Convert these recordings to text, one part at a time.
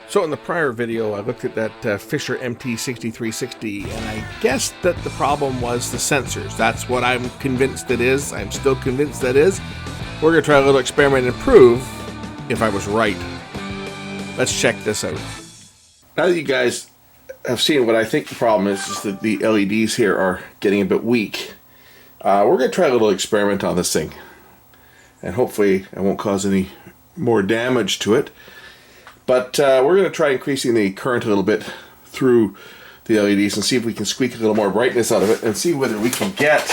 So in the prior video, I looked at that Fisher MT6360, and I guessed that the problem was the sensors. That's what I'm convinced it is. I'm still convinced that is. We're going to try a little experiment and prove if I was right. Let's check this out. Now that you guys have seen what I think the problem is that the LEDs here are getting a bit weak. We're going to try a little experiment on this thing. And hopefully I won't cause any more damage to it. But we're going to try increasing the current a little bit through the LEDs and see if we can squeak a little more brightness out of it and see whether we can get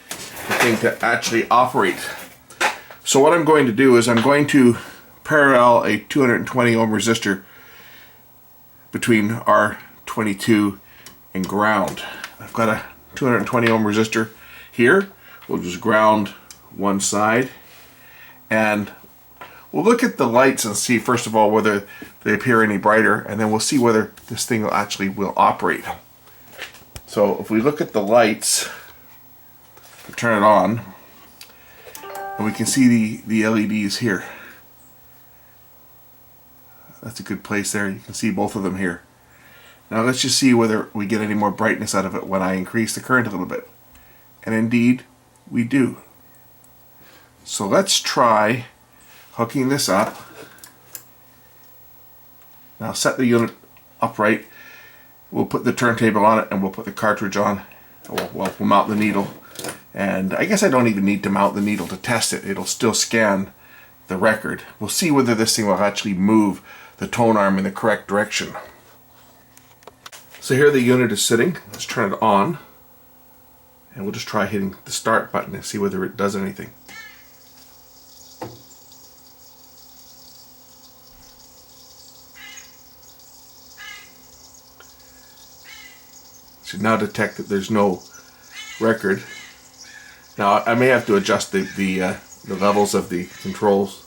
the thing to actually operate. So what I'm going to do is I'm going to parallel a 220 ohm resistor between R22 and ground. I've got a 220 ohm resistor here. We'll just ground one side, and we'll look at the lights and see first of all whether they appear any brighter, and then we'll see whether this thing will operate. So if we look at the lights, turn it on, and we can see the LEDs here. That's a good place there. You can see both of them here. Now let's just see whether we get any more brightness out of it when I increase the current a little bit. And indeed, we do. So let's try hooking this up. Now set the unit upright. We'll put the turntable on it and we'll put the cartridge on. We'll mount the needle. And I guess I don't even need to mount the needle to test it. It'll still scan the record. We'll see whether this thing will actually move the tone arm in the correct direction. So here the unit is sitting. Let's turn it on. And we'll just try hitting the start button and see whether it does anything. Should now detect that there's no record. Now I may have to adjust the levels of the controls,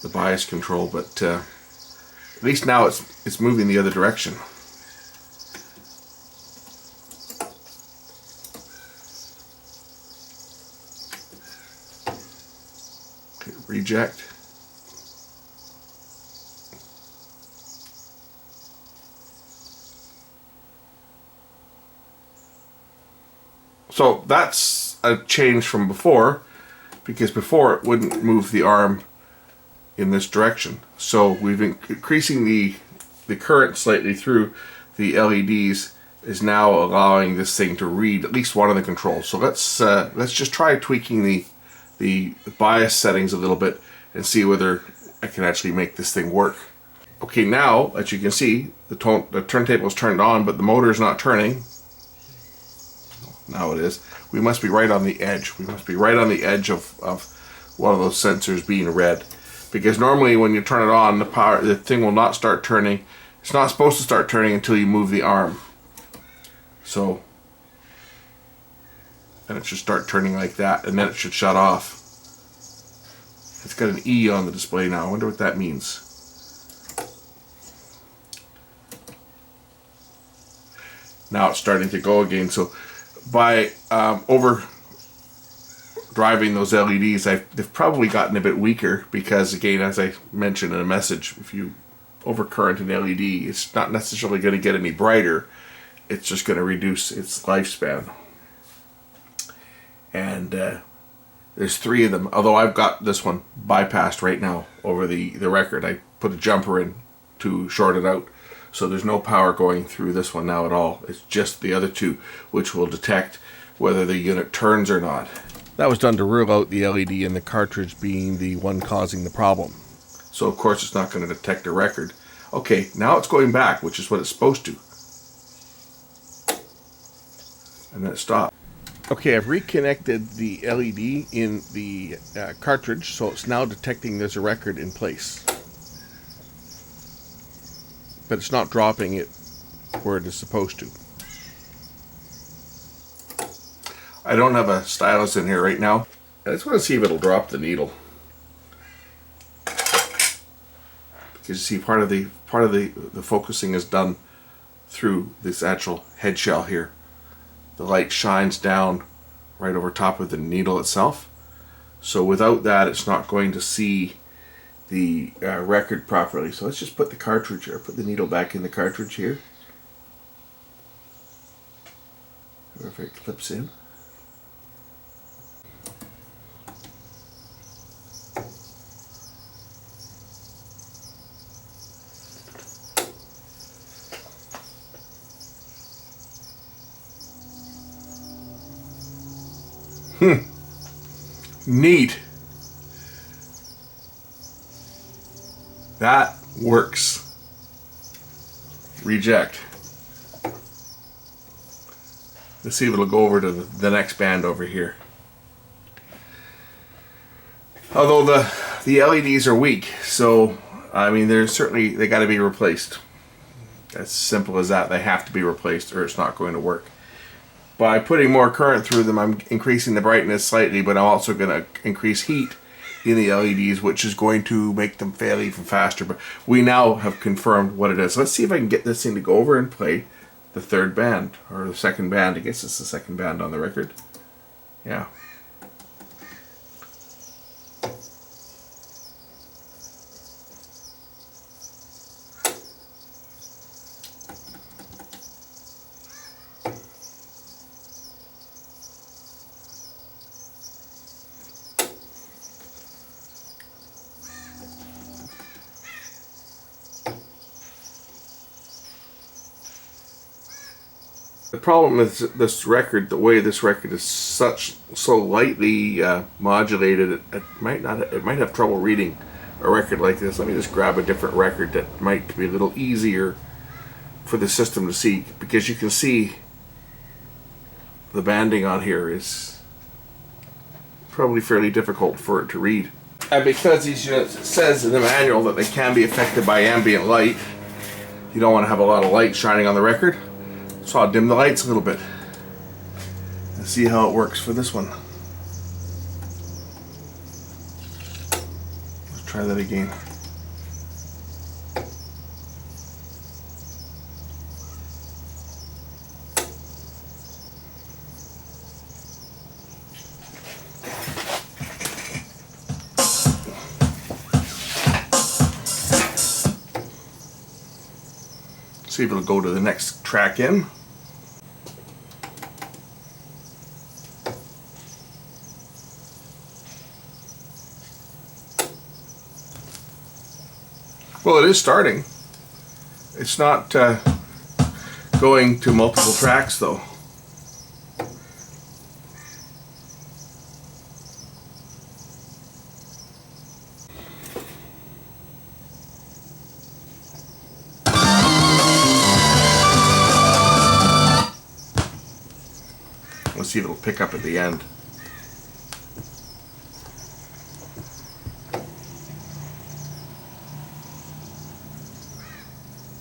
the bias control, but at least now it's moving the other direction. Okay, reject. So that's a change from before, because before it wouldn't move the arm in this direction. So we've been increasing the current slightly through the LEDs is now allowing this thing to read at least one of the controls. So let's just try tweaking the bias settings a little bit and see whether I can actually make this thing work. Okay, now as you can see, the turntable is turned on, but the motor is not turning. Now it is. We must be right on the edge. We must be right on the edge of one of those sensors being red. Because normally when you turn it on, the thing will not start turning. It's not supposed to start turning until you move the arm. So, and it should start turning like that, and then it should shut off. It's got an E on the display now. I wonder what that means. Now it's starting to go again. So by over driving those LEDs, they've probably gotten a bit weaker, because again, as I mentioned in a message, if you overcurrent an LED, it's not necessarily going to get any brighter. It's just going to reduce its lifespan. And there's 3 of them, although I've got this one bypassed right now over the record. I put a jumper in to short it out. So there's no power going through this one now at all. It's just the other 2, which will detect whether the unit turns or not. That was done to rule out the LED in the cartridge being the one causing the problem. So of course it's not going to detect a record. Okay, now it's going back, which is what it's supposed to. And then it stopped. Okay, I've reconnected the LED in the cartridge, so it's now detecting there's a record in place. But it's not dropping it where it is supposed to. I don't have a stylus in here right now. I just want to see if it'll drop the needle. Because you see, part of the focusing is done through this actual head shell here. The light shines down right over top of the needle itself. So without that, it's not going to see the record properly. So let's just put the cartridge, or put the needle back in the cartridge here. Wherever it clips in. Neat. That works. Reject. Let's see if it'll go over to the next band over here. Although the LEDs are weak, so I mean they got to be replaced. As simple as that. They have to be replaced or it's not going to work. By putting more current through them, I'm increasing the brightness slightly, but I'm also going to increase heat in the LEDs, which is going to make them fail even faster. But we now have confirmed what it is. Let's see if I can get this thing to go over and play the third band, or the second band. I guess it's the second band on the record. Yeah. The problem is this record, the way this record is so lightly modulated, it might have trouble reading a record like this. Let me just grab a different record that might be a little easier for the system to see, because you can see the banding on here is probably fairly difficult for it to read. And because these units, it says in the manual that they can be affected by ambient light, you don't want to have a lot of light shining on the record. So I'll dim the lights a little bit and see how it works for this one. Let's try that again. See if it'll go to the next track in. Well, it is starting. It's not going to multiple tracks though. Let's see if it'll pick up at the end.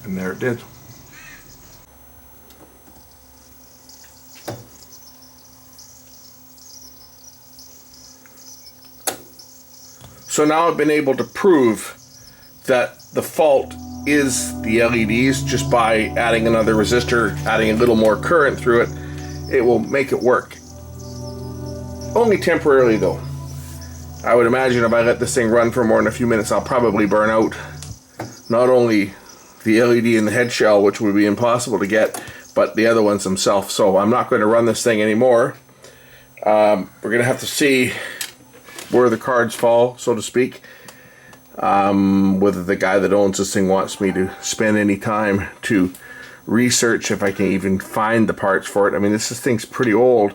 And there it did. So now I've been able to prove that the fault is the LEDs just by adding another resistor, adding a little more current through it. It will make it work. Only temporarily though. I would imagine if I let this thing run for more than a few minutes, I'll probably burn out not only the LED in the head shell, which would be impossible to get, but the other ones themselves. So I'm not going to run this thing anymore. We're going to have to see where the cards fall, so to speak. Whether the guy that owns this thing wants me to spend any time to research if I can even find the parts for it. I mean, this thing's pretty old,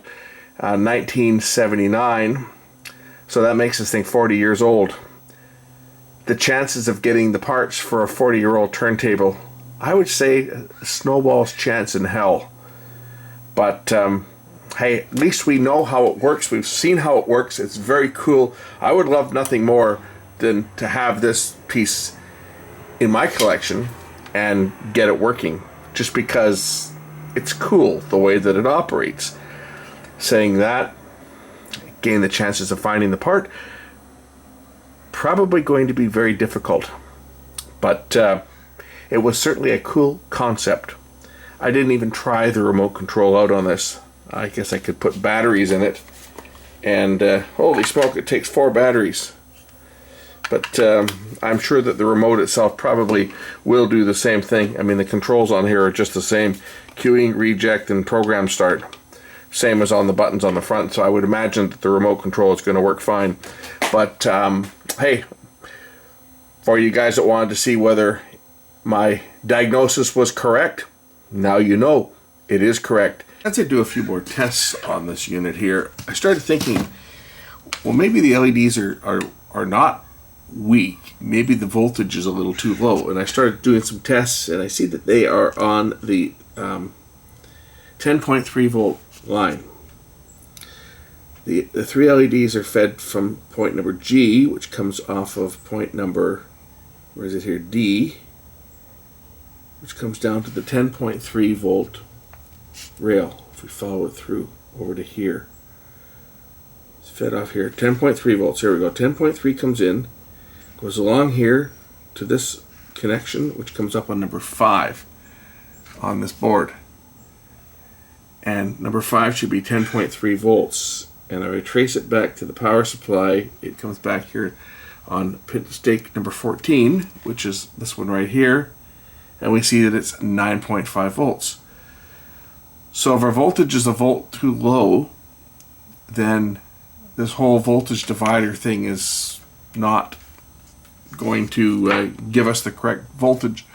1979, so that makes this thing 40 years old. The chances of getting the parts for a 40-year-old turntable, I would say a snowball's chance in hell. But hey, at least we know how it works. We've seen how it works. It's very cool. I would love nothing more than to have this piece in my collection and get it working, just because it's cool the way that it operates. Saying that, again, the chances of finding the part, probably going to be very difficult. But it was certainly a cool concept. I didn't even try the remote control out on this. I guess I could put batteries in it. And holy smoke, it takes 4 batteries. But I'm sure that the remote itself probably will do the same thing. I mean, the controls on here are just the same. Queuing, reject, and program start. Same as on the buttons on the front. So I would imagine that the remote control is going to work fine. But hey, for you guys that wanted to see whether my diagnosis was correct, now you know it is correct. As I do a few more tests on this unit here, I started thinking, well, maybe the LEDs are not weak. Maybe the voltage is a little too low. And I started doing some tests, and I see that they are on the 10.3 volt line. The three LEDs are fed from point number G, which comes off of point number, where is it here, D, which comes down to the 10.3 volt rail. If we follow it through over to here, it's fed off here, 10.3 volts. Here we go. 10.3 comes in, goes along here to this connection, which comes up on number 5 on this board. And number 5 should be 10.3 volts. And if I trace it back to the power supply, it comes back here on pin stake number 14, which is this one right here. And we see that it's 9.5 volts. So if our voltage is a volt too low, then this whole voltage divider thing is not going to give us the correct voltage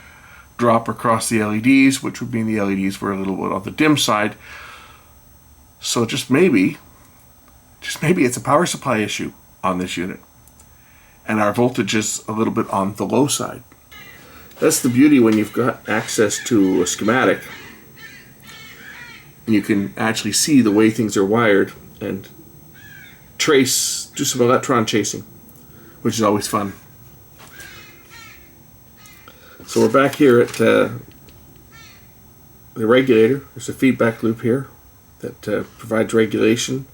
drop across the LEDs, which would mean the LEDs were a little bit on the dim side. So just maybe it's a power supply issue on this unit, and our voltage is a little bit on the low side. That's the beauty when you've got access to a schematic, and you can actually see the way things are wired and do some electron chasing, which is always fun. So we're back here at the regulator. There's a feedback loop here that provides regulation.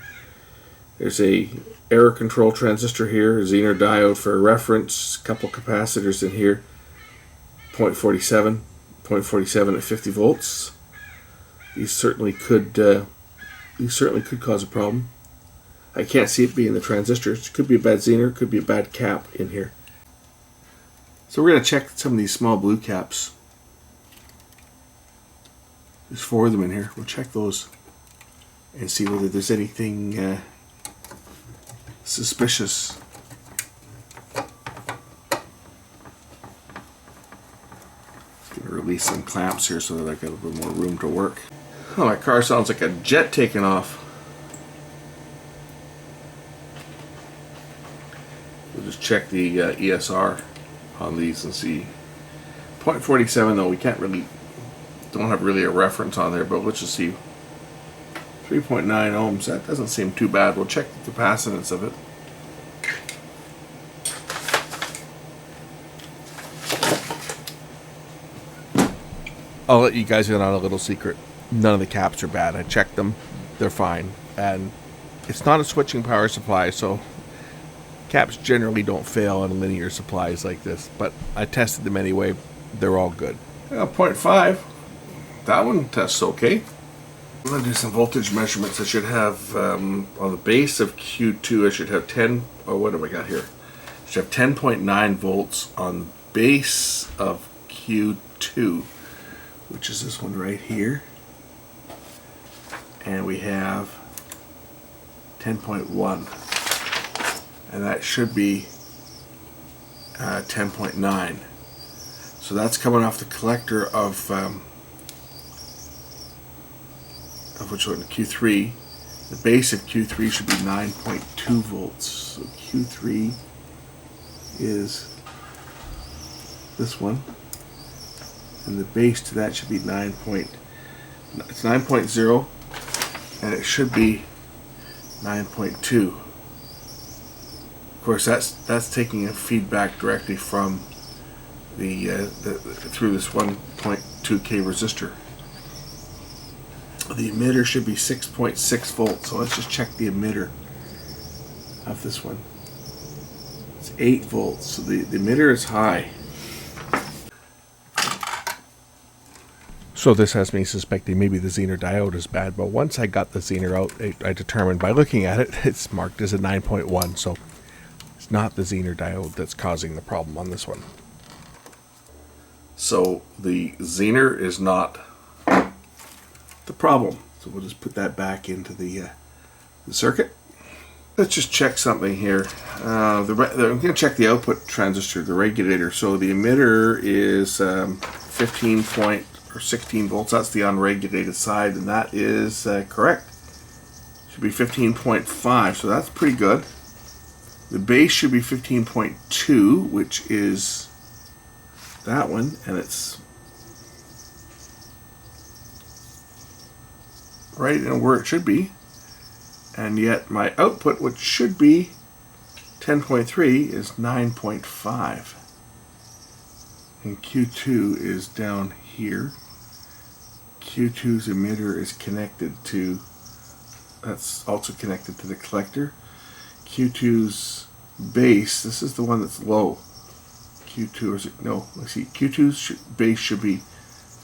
There's a error control transistor here, a Zener diode for a reference, a couple capacitors in here, 0.47 at 50 volts. These certainly could cause a problem. I can't see it being the transistors. It could be a bad Zener, it could be a bad cap in here. So we're going to check some of these small blue caps. There's 4 of them in here. We'll check those and see whether there's anything suspicious. Just going to release some clamps here so that I got a little more room to work. Oh, my car sounds like a jet taking off. We'll just check the ESR on these and see. 0.47 though, we don't have really a reference on there, but let's just see. 3.9 ohms, that doesn't seem too bad. We'll check the capacitance of it. I'll let you guys in on a little secret. None of the caps are bad. I checked them. They're fine. And it's not a switching power supply, so caps generally don't fail on linear supplies like this. But I tested them anyway. They're all good. 0.5. That one tests okay. I'm going to do some voltage measurements. I should have, on the base of Q2, I should have 10, oh, what have I got here? I should have 10.9 volts on the base of Q2, which is this one right here. And we have 10.1. And that should be 10.9. So that's coming off the collector of which one? Q3. The base of Q3 should be 9.2 volts. So Q3 is this one, and the base to that should be 9.0, and it should be 9.2. Of course, that's taking a feedback directly from the through this 1.2K resistor. The emitter should be 6.6 volts, so let's just check the emitter of this one. It's 8 volts, so the emitter is high. So this has me suspecting maybe the Zener diode is bad, but once I got the Zener out, I determined by looking at it, it's marked as a 9.1, so It's not the Zener diode that's causing the problem on this one. So the Zener is not the problem. So we'll just put that back into the circuit. Let's just check something here. I'm going to check the output transistor, the regulator. So the emitter is 16 volts. That's the unregulated side, and that is correct. Should be 15.5, so that's pretty good. The base should be 15.2, which is that one, and it's right in where it should be. And yet my output, which should be 10.3, is 9.5. And Q2 is down here. Q2's emitter is connected to, that's also connected to the collector. Q2's base, this is the one that's low. Q2, or is it, no, let's see, Q2's base should be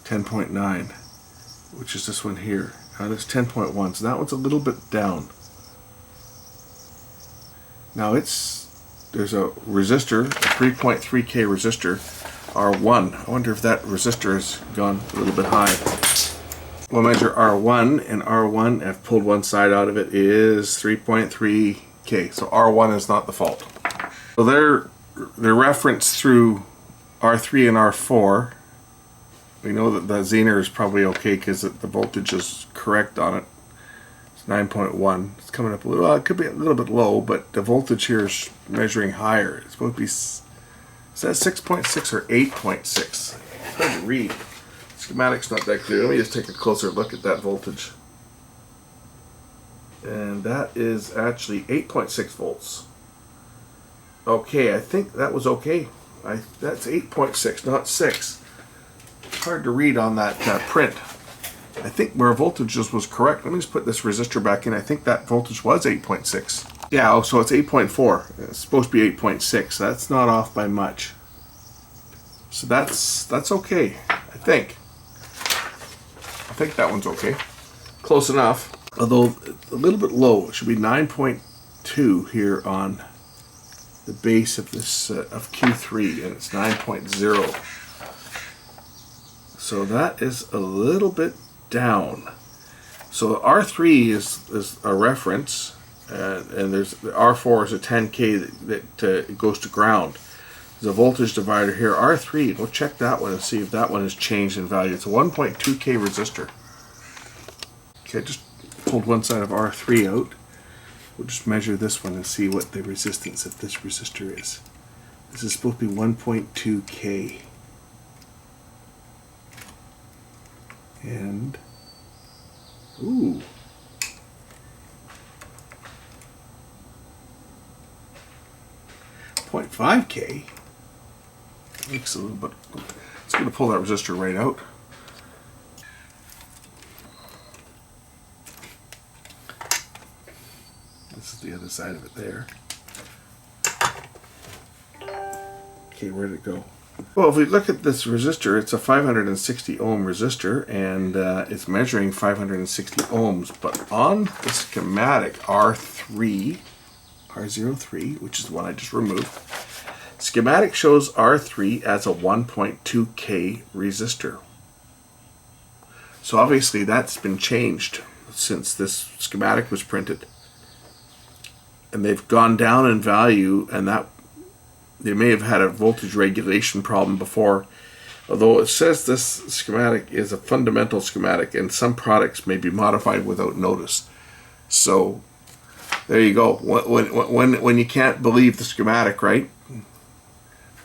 10.9, which is this one here. And it's 10.1, so that one's a little bit down. Now there's a resistor, a 3.3K resistor, R1. I wonder if that resistor has gone a little bit high. We'll measure R1, and R1, I've pulled one side out of it, is 3.3K. So R1 is not the fault. So they're referenced through R3 and R4. We know that the Zener is probably okay because the voltage is correct on it. It's 9.1. It's coming up a little, well, it could be a little bit low, but the voltage here is measuring higher. It's supposed to be, is that 6.6 or 8.6? It's hard to read. Schematic's not that clear. Let me just take a closer look at that voltage. And that is actually 8.6 volts. Okay, I think that was okay. That's 8.6, not 6. It's hard to read on that print. I think where voltage was correct. Let me just put this resistor back in. I think that voltage was 8.6. Yeah, oh, so it's 8.4. It's supposed to be 8.6. That's not off by much. So that's okay, I think. I think that one's okay. Close enough. Although a little bit low. It should be 9.2 here on the base of this of Q3, and it's 9.0. So that is a little bit down. So R3 is a reference, and there's the R4 is a 10K that goes to ground. There's a voltage divider here. R3, we'll check that one and see if that one has changed in value. It's a 1.2K resistor. Okay, just pulled one side of R3 out. We'll just measure this one and see what the resistance of this resistor is. This is supposed to be 1.2K. And, ooh. .5K. Looks a little bit. It's going to pull that resistor right out. This is the other side of it there. Okay, where did it go? Well, if we look at this resistor, it's a 560 ohm resistor, and it's measuring 560 ohms. But on the schematic R03, which is the one I just removed, schematic shows R3 as a 1.2K resistor. So obviously that's been changed since this schematic was printed. And they've gone down in value, and that they may have had a voltage regulation problem before. Although it says this schematic is a fundamental schematic, and some products may be modified without notice. So there you go. When you can't believe the schematic, right?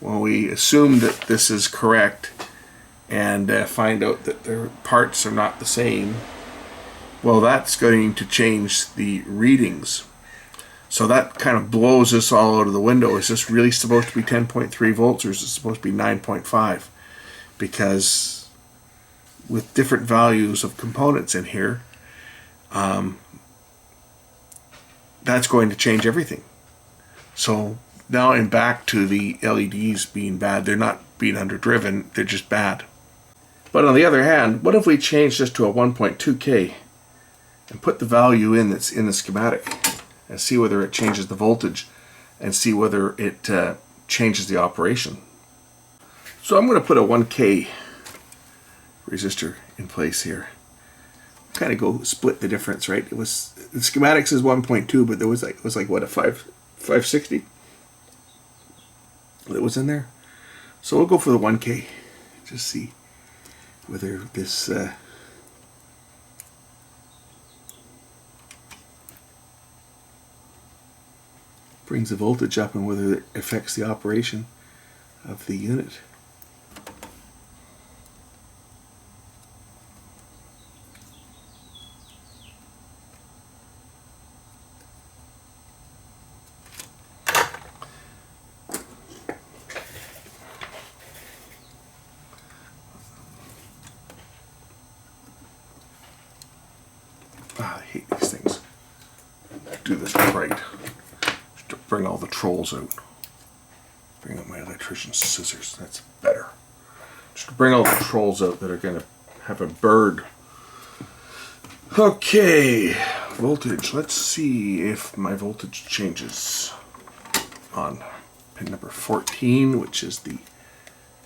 When we assume that this is correct and find out that their parts are not the same, well, that's going to change the readings. So that kind of blows this all out of the window. Is this really supposed to be 10.3 volts, or is it supposed to be 9.5? Because with different values of components in here, that's going to change everything. So now I'm back to the LEDs being bad. They're not being underdriven, they're just bad. But on the other hand, what if we change this to a 1.2K and put the value in that's in the schematic and see whether it changes the voltage? and see whether it changes the operation. So I'm going to put a 1K resistor in place here. Kind of go split the difference, right? It was, the schematics is 1.2, but there was like, it was like what, a 560 that was in there. So we'll go for the 1K. Just see whether this brings the voltage up and whether it affects the operation of the unit. I hate these things. Do this right. Just to bring all the trolls out. Bring out my electrician's scissors. That's better. Just to bring all the trolls out that are going to have a bird. Okay, voltage. Let's see if my voltage changes on pin number 14, which is the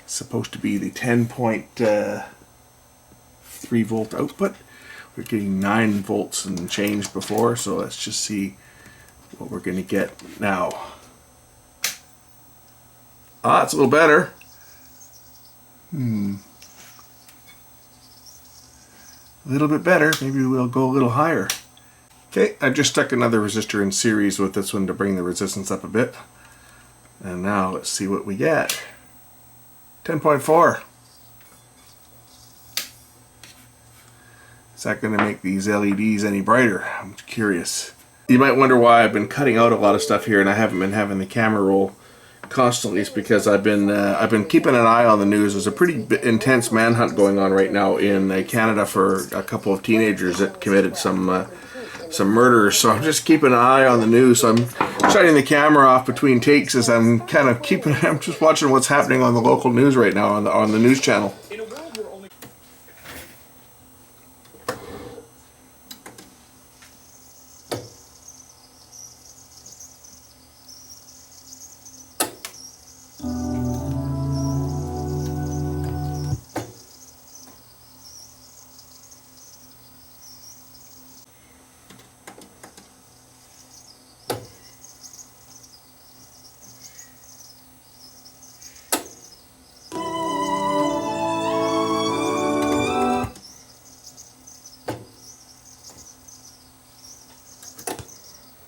supposed to be the 10.3 volt output. We're getting 9 volts and change before, so let's just see what we're going to get now. Ah, it's a little better. A little bit better. Maybe we'll go a little higher. Okay, I just stuck another resistor in series with this one to bring the resistance up a bit. And now let's see what we get. 10.4. Is that going to make these LEDs any brighter? I'm curious. You might wonder why I've been cutting out a lot of stuff here and I haven't been having the camera roll constantly. It's because I've been keeping an eye on the news. There's a pretty intense manhunt going on right now in Canada for a couple of teenagers that committed some murders. So I'm just keeping an eye on the news. So I'm shutting the camera off between takes as I'm just watching what's happening on the local news right now on the news channel.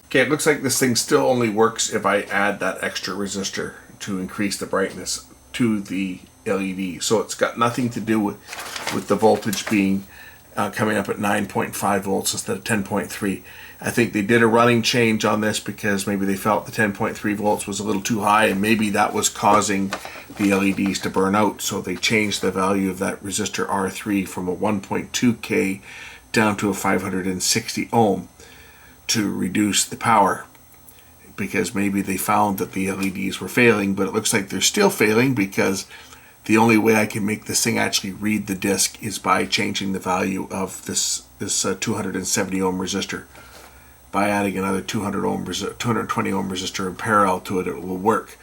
Okay, it looks like this thing still only works if I add that extra resistor to increase the brightness to the LED. So it's got nothing to do with the voltage being coming up at 9.5 volts instead of 10.3. I think they did a running change on this because maybe they felt the 10.3 volts was a little too high and maybe that was causing the LEDs to burn out. So they changed the value of that resistor R3 from a 1.2K down to a 560 ohm. To reduce the power because maybe they found that the LEDs were failing, but it looks like they're still failing because the only way I can make this thing actually read the disc is by changing the value of this 270 ohm resistor. By adding another 220 ohm resistor in parallel to it, it will work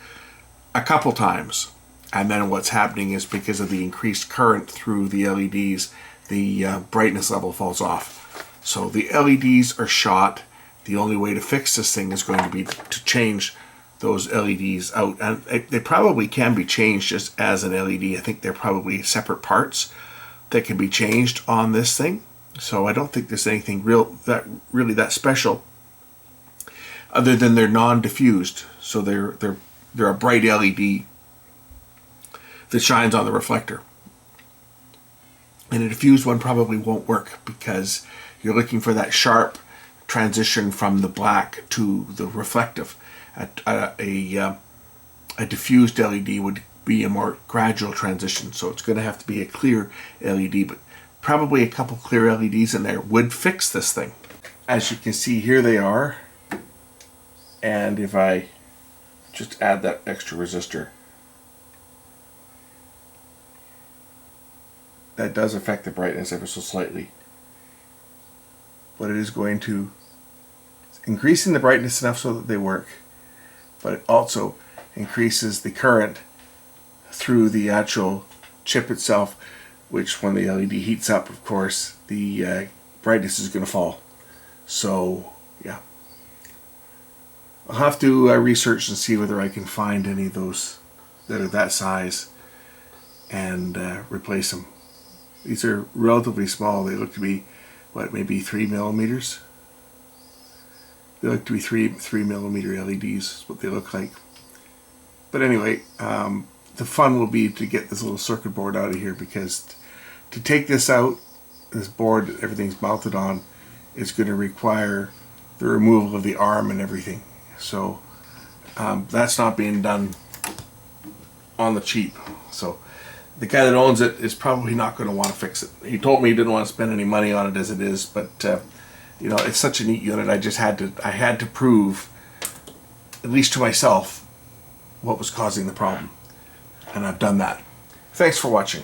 a couple times. And then what's happening is because of the increased current through the LEDs, the brightness level falls off. So the LEDs are shot. The only way to fix this thing is going to be to change those LEDs out. And they probably can be changed just as an LED. I think they're probably separate parts that can be changed on this thing. So I don't think there's anything really that special other than they're non-diffused. So they're a bright LED that shines on the reflector. And a diffused one probably won't work because you're looking for that sharp transition from the black to the reflective. A diffused LED would be a more gradual transition, so it's going to have to be a clear LED, but probably a couple clear LEDs in there would fix this thing. As you can see, here they are, and if I just add that extra resistor, that does affect the brightness ever so slightly. But it is going to increasing the brightness enough so that they work. but it also increases the current through the actual chip itself, which when the LED heats up, of course, the brightness is going to fall. So yeah, I'll have to research and see whether I can find any of those that are that size and replace them. These are relatively small. They look to be, what, maybe 3 millimeters? They look to be 3 millimeter LEDs is what they look like. But anyway, the fun will be to get this little circuit board out of here, because to take this out, this board that everything's mounted on, is going to require the removal of the arm and everything. So that's not being done on the cheap. So the guy that owns it is probably not going to want to fix it. He told me he didn't want to spend any money on it as it is, but you know, it's such a neat unit. I had to prove, at least to myself, what was causing the problem, and I've done that. Thanks for watching.